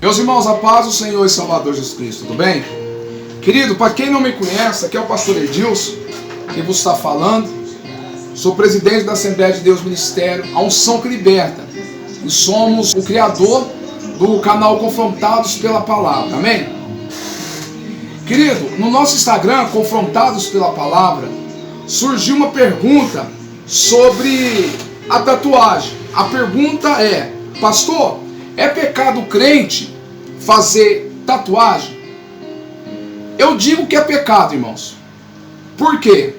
Meus irmãos, a paz do Senhor e Salvador Jesus Cristo, tudo bem? Querido, para quem não me conhece, aqui é o pastor Edilson, quem vos está falando. Sou presidente da Assembleia de Deus Ministério, a Unção que Liberta. E somos o criador do canal Confrontados pela Palavra, amém? Querido, no nosso Instagram, Confrontados pela Palavra, surgiu uma pergunta sobre a tatuagem. A pergunta é: pastor, é pecado crente fazer tatuagem? Eu digo que é pecado, irmãos. Por quê?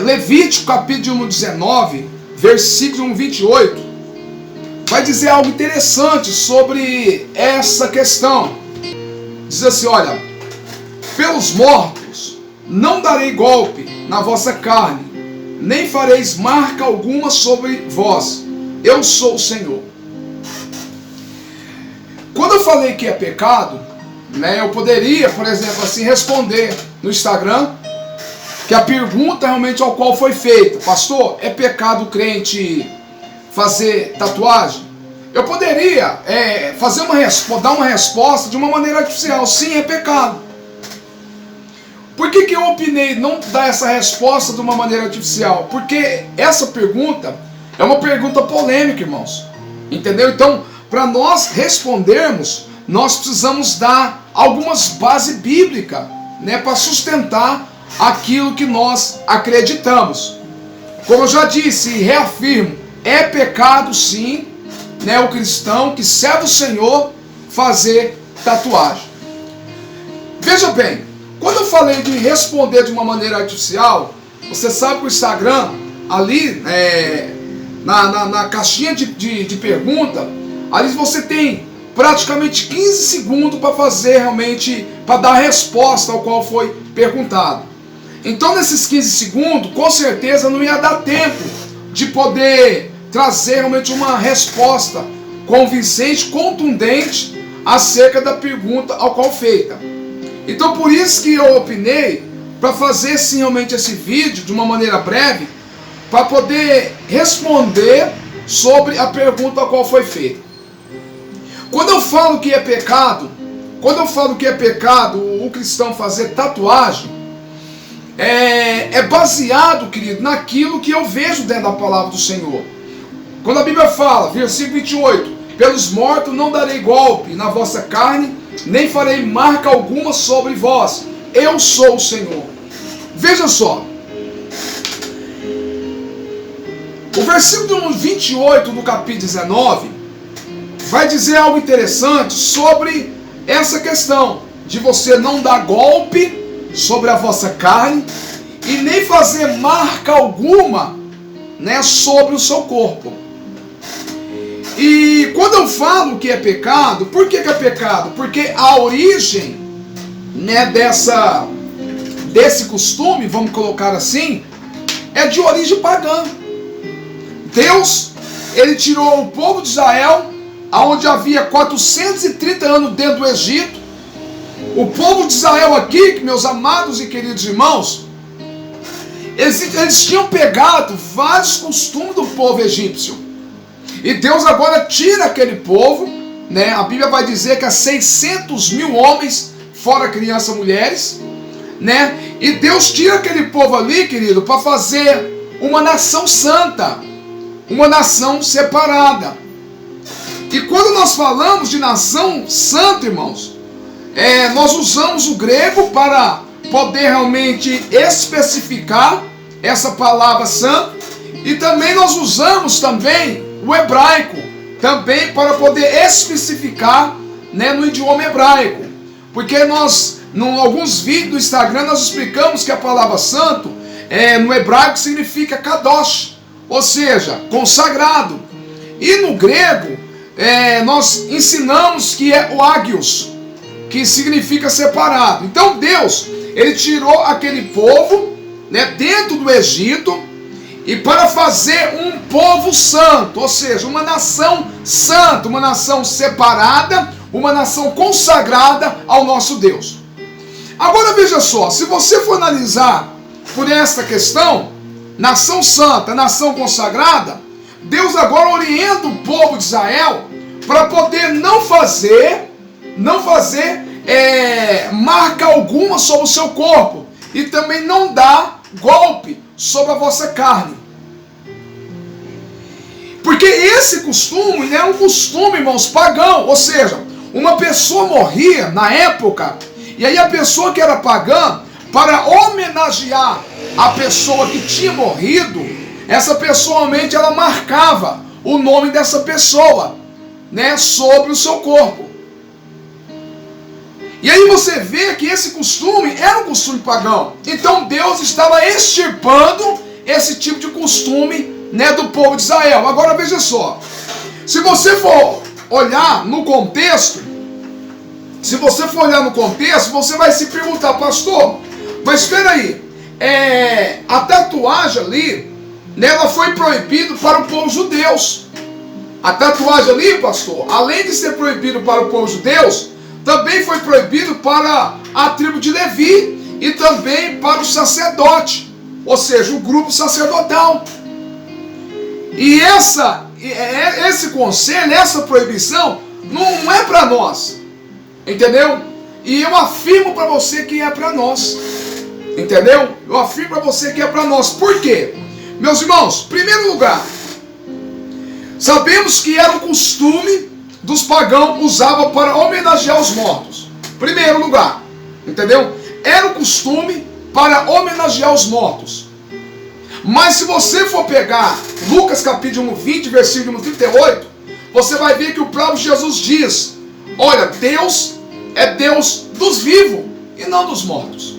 Levítico capítulo 19, versículo 28, vai dizer algo interessante sobre essa questão. Diz assim, olha: pelos mortos não darei golpe na vossa carne, nem fareis marca alguma sobre vós. Eu sou o Senhor. Quando eu falei que é pecado, eu poderia, por exemplo, assim, responder no Instagram que a pergunta realmente ao qual foi feita: pastor, é pecado crente fazer tatuagem? Eu poderia dar uma resposta de uma maneira artificial: sim, é pecado. Por que eu opinei não dar essa resposta de uma maneira artificial? Porque essa pergunta é uma pergunta polêmica, irmãos. Entendeu? Então, para nós respondermos, nós precisamos dar algumas bases bíblicas, para sustentar aquilo que nós acreditamos. Como eu já disse e reafirmo, é pecado sim, o cristão que serve o Senhor fazer tatuagem. Veja bem, quando eu falei de responder de uma maneira artificial, você sabe que o Instagram, ali na caixinha de pergunta, ali você tem praticamente 15 segundos para fazer realmente, para dar a resposta ao qual foi perguntado. Então nesses 15 segundos, com certeza não ia dar tempo de poder trazer realmente uma resposta convincente, contundente acerca da pergunta ao qual feita. Então por isso que eu opinei para fazer sim realmente esse vídeo de uma maneira breve, para poder responder sobre a pergunta ao qual foi feita. Quando eu falo que é pecado, o cristão fazer tatuagem, é baseado, querido, naquilo que eu vejo dentro da palavra do Senhor. Quando a Bíblia fala, versículo 28, pelos mortos não darei golpe na vossa carne, nem farei marca alguma sobre vós. Eu sou o Senhor. Veja só. O versículo 28 do capítulo 19 vai dizer algo interessante sobre essa questão de você não dar golpe sobre a vossa carne e nem fazer marca alguma, sobre o seu corpo. E quando eu falo que é pecado, por que é pecado? Porque a origem, desse costume, vamos colocar assim, é de origem pagã. Deus, ele tirou o povo de Israel, onde havia 430 anos dentro do Egito. O povo de Israel aqui, meus amados e queridos irmãos, eles tinham pegado vários costumes do povo egípcio. E Deus agora tira aquele povo, a Bíblia vai dizer que há 600 mil homens, fora crianças e mulheres, e Deus tira aquele povo ali, querido, para fazer uma nação santa, uma nação separada. E quando nós falamos de nação santa, irmãos, nós usamos o grego para poder realmente especificar essa palavra santo, e também nós usamos também o hebraico, também para poder especificar, no idioma hebraico. Porque nós, em alguns vídeos do Instagram, nós explicamos que a palavra santo, no hebraico significa kadosh, ou seja, consagrado. E no grego, nós ensinamos que é o hagios, que significa separado. Então Deus, ele tirou aquele povo, dentro do Egito, e para fazer um povo santo, ou seja, uma nação santa, uma nação separada, uma nação consagrada ao nosso Deus. Agora veja só, se você for analisar por esta questão, nação santa, nação consagrada, Deus agora orienta o povo de Israel para poder não fazer marca alguma sobre o seu corpo e também não dar golpe sobre a vossa carne. Porque esse costume é um costume, irmãos, pagão, ou seja, uma pessoa morria na época, e aí a pessoa que era pagã, para homenagear a pessoa que tinha morrido, essa pessoa realmente ela marcava o nome dessa pessoa, né, sobre o seu corpo. E aí você vê que esse costume era um costume pagão. Então Deus estava extirpando esse tipo de costume, né, do povo de Israel. Agora veja só, se você for olhar no contexto, você vai se perguntar, pastor, mas espera aí, a tatuagem ali, né, ela foi proibida para o povo judeu. A tatuagem ali, pastor, além de ser proibido para o povo judeu, também foi proibido para a tribo de Levi e também para o sacerdote, ou seja, o grupo sacerdotal. E esse conselho, essa proibição, não é para nós, entendeu? E eu afirmo para você que é para nós, entendeu? Eu afirmo para você que é para nós. Por quê? Meus irmãos, em primeiro lugar, sabemos que era um costume dos pagãos usavam para homenagear os mortos. Primeiro lugar, entendeu? Era um costume para homenagear os mortos. Mas se você for pegar Lucas capítulo 20, versículo 38, você vai ver que o próprio Jesus diz: olha, Deus é Deus dos vivos e não dos mortos.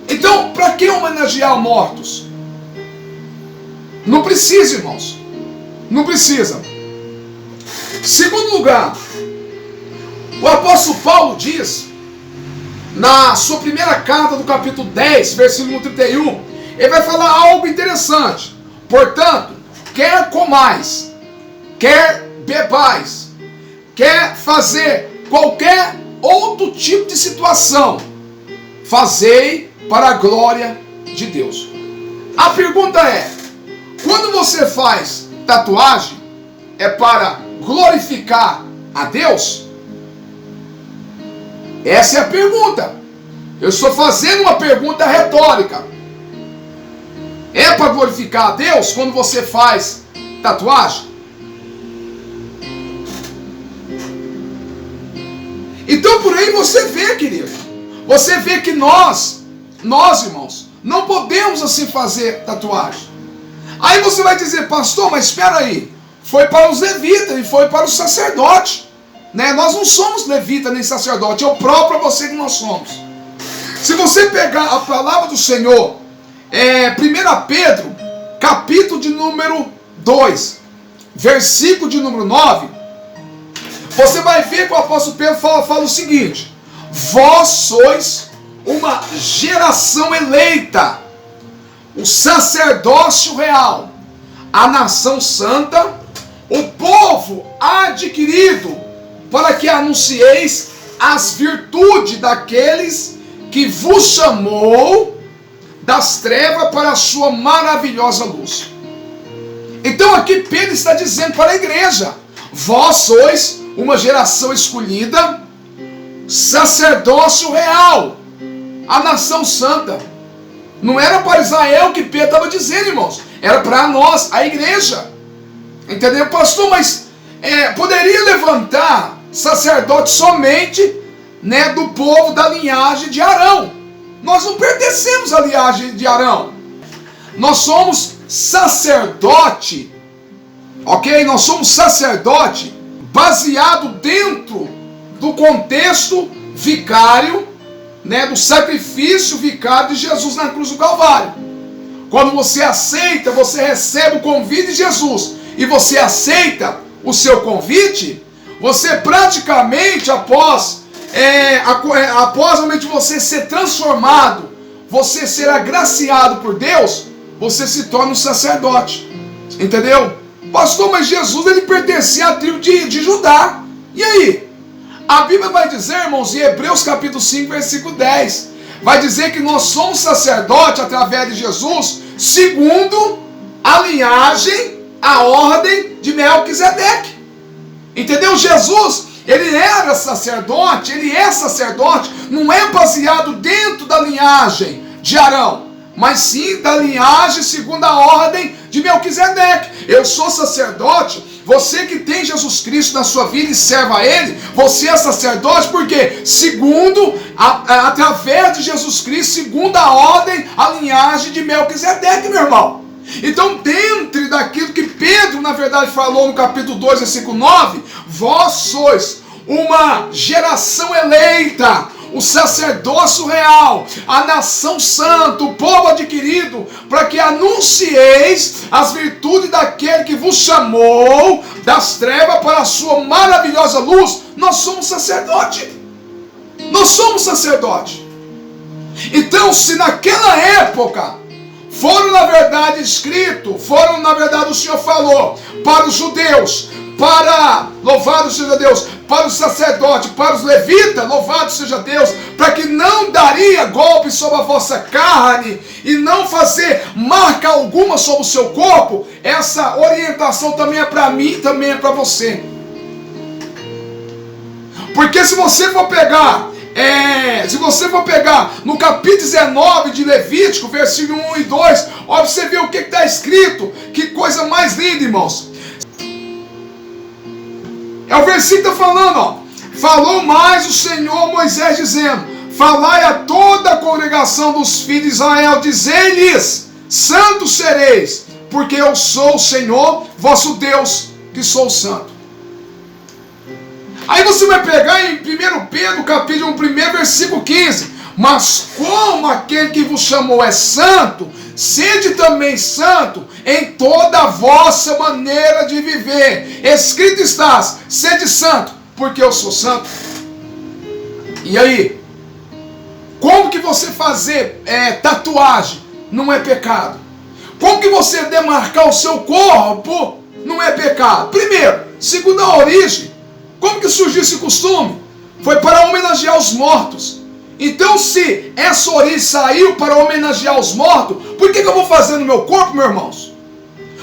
Então, para que homenagear mortos? Não precisa, irmãos. Não precisa. Segundo lugar, o apóstolo Paulo diz, na sua primeira carta do capítulo 10, versículo 31, ele vai falar algo interessante. Portanto, quer comais, quer bebais, quer fazer qualquer outro tipo de situação, fazei para a glória de Deus. A pergunta é, quando você faz tatuagem, é para glorificar a Deus? Essa é a pergunta. Eu estou fazendo uma pergunta retórica. É para glorificar a Deus quando você faz tatuagem? Então por aí você vê, querido. Você vê que nós, irmãos, não podemos assim fazer tatuagem. Aí você vai dizer, pastor, mas espera aí. Foi para os levitas e foi para os sacerdotes, né? Nós não somos levita nem sacerdote, eu próprio para você que nós somos. Se você pegar a palavra do Senhor, 1 Pedro, capítulo de número 2, versículo de número 9, você vai ver que o apóstolo Pedro fala o seguinte: vós sois uma geração eleita, o sacerdócio real, a nação santa, o povo adquirido, para que anuncieis as virtudes daqueles que vos chamou das trevas para a sua maravilhosa luz. Então aqui Pedro está dizendo para a igreja: vós sois uma geração escolhida, sacerdócio real, a nação santa. Não era para Israel que Pedro estava dizendo, irmãos, era para nós, a igreja. Entendeu, pastor? Mas poderia levantar sacerdote somente, né, do povo da linhagem de Arão. Nós não pertencemos à linhagem de Arão. Nós somos sacerdote, ok? Nós somos sacerdote baseado dentro do contexto vicário, né, do sacrifício vicário de Jesus na cruz do Calvário. Quando você aceita, você recebe o convite de Jesus, e você aceita o seu convite, você praticamente, após realmente você ser transformado, você ser agraciado por Deus, você se torna um sacerdote. Entendeu? Pastor, mas Jesus ele pertencia à tribo de Judá. E aí? A Bíblia vai dizer, irmãos, em Hebreus capítulo 5, versículo 10, vai dizer que nós somos sacerdote através de Jesus, segundo a linhagem, a ordem de Melquisedeque. Entendeu? Jesus, ele era sacerdote, ele é sacerdote, não é baseado dentro da linhagem de Arão, mas sim da linhagem segundo a ordem de Melquisedeque. Eu sou sacerdote, você que tem Jesus Cristo na sua vida e serve a Ele, você é sacerdote porque segundo, através de Jesus Cristo, segundo a ordem, a linhagem de Melquisedeque, meu irmão. Então, dentro daquilo que Pedro, na verdade, falou no capítulo 2, versículo 9, vós sois uma geração eleita, o sacerdócio real, a nação santa, o povo adquirido, para que anuncieis as virtudes daquele que vos chamou das trevas para a sua maravilhosa luz. Nós somos sacerdote. Nós somos sacerdote. Então, se naquela época foram na verdade escrito, foram na verdade o Senhor falou para os judeus, para, louvado seja Deus, para os sacerdotes, para os levitas, louvado seja Deus, para que não daria golpe sobre a vossa carne e não fazer marca alguma sobre o seu corpo, essa orientação também é para mim, também é para você. Porque se você for pegar no capítulo 19 de Levítico, versículo 1 e 2, olha você ver o que está escrito, que coisa mais linda, irmãos. É o versículo que está falando, ó. Falou mais o Senhor a Moisés, dizendo: falai a toda a congregação dos filhos de Israel, dizei-lhes: santos sereis, porque eu sou o Senhor, vosso Deus, que sou santo. Aí você vai pegar em 1 Pedro, capítulo 1, versículo 15. Mas como aquele que vos chamou é santo, sede também santo em toda a vossa maneira de viver. Escrito está: sede santo, porque eu sou santo. E aí? Como que você fazer tatuagem não é pecado? Como que você demarcar o seu corpo não é pecado? Primeiro, segundo a origem, como que surgiu esse costume? Foi para homenagear os mortos. Então, se essa origem saiu para homenagear os mortos, por que eu vou fazer no meu corpo, meus irmãos?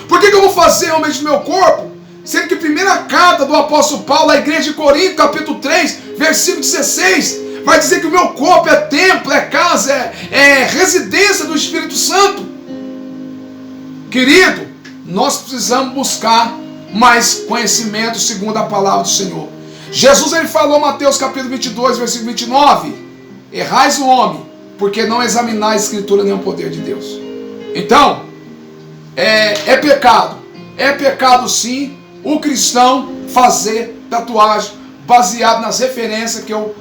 Por que eu vou fazer realmente no meu corpo? Sendo que a primeira carta do apóstolo Paulo à igreja de Corinto, capítulo 3, versículo 16, vai dizer que o meu corpo é templo, é casa, é residência do Espírito Santo. Querido, nós precisamos buscar mais conhecimento segundo a palavra do Senhor. Jesus ele falou em Mateus capítulo 22, versículo 29, errais o homem, porque não examinais a escritura nem o poder de Deus. Então, é pecado sim o cristão fazer tatuagem baseado nas referências que eu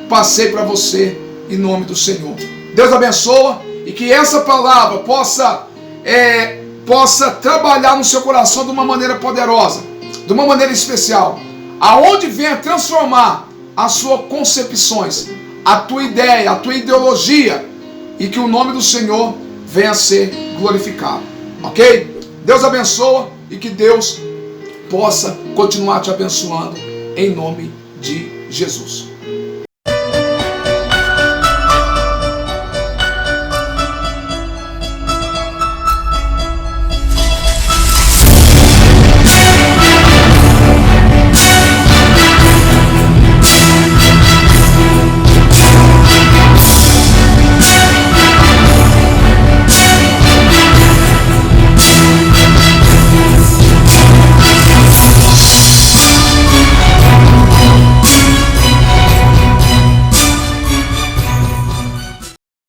passei para você em nome do Senhor. Deus abençoa e que essa palavra possa trabalhar no seu coração de uma maneira poderosa, de uma maneira especial, aonde venha transformar as suas concepções, a tua ideia, a tua ideologia, e que o nome do Senhor venha a ser glorificado, ok? Deus abençoa e que Deus possa continuar te abençoando em nome de Jesus.